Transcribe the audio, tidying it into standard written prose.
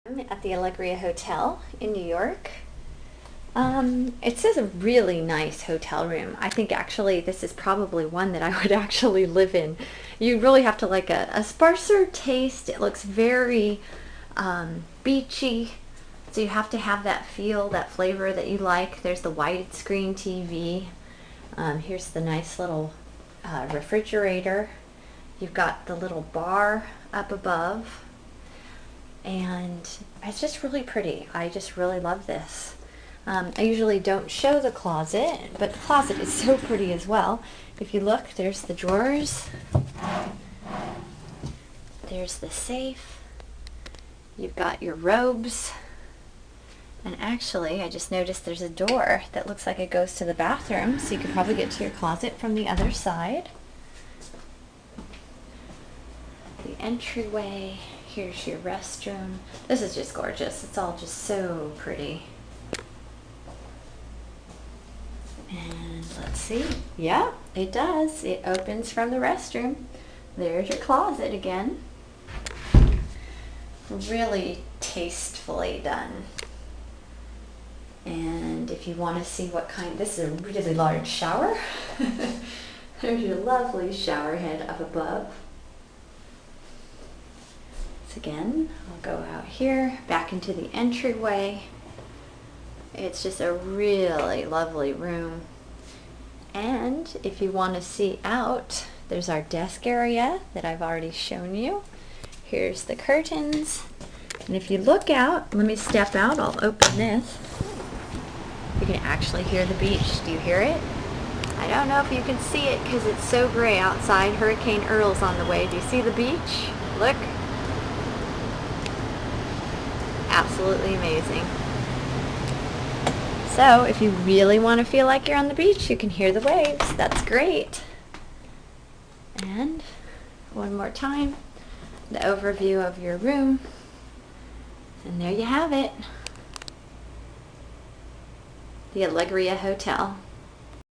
I'm at the Allegria Hotel in New York. It's a really nice hotel room. I think actually this is probably one that I would actually live in. You really have to like a sparser taste. It looks very beachy, so you have to have that feel, that flavor that you like. There's the widescreen TV. Here's the nice little refrigerator. You've got the little bar up above. And it's just really pretty. I just really love this. I usually don't show the closet, but the closet is so pretty as well. If you look, there's the drawers. There's the safe. You've got your robes. And actually, I just noticed there's a door that looks like it goes to the bathroom, so you could probably get to your closet from the other side. The entryway. Here's your restroom. This is just gorgeous. It's all just so pretty. And let's see. Yeah, it does. It opens from the restroom. There's your closet again. Really tastefully done. And if you want to see what kind, this is a really large shower. There's your lovely shower head up above. Again, I'll go out here, back into the entryway. It's just a really lovely room. And if you want to see out, there's our desk area that I've already shown you. Here's the curtains. And if you look out, let me step out, I'll open this. You can actually hear the beach. Do you hear it? I don't know if you can see it because it's so gray outside. Hurricane Earl's on the way. Do you see the beach? Look. Absolutely amazing. So if you really want to feel like you're on the beach, you can hear the waves. That's great. And one more time, the overview of your room. And there you have it. The Allegria Hotel.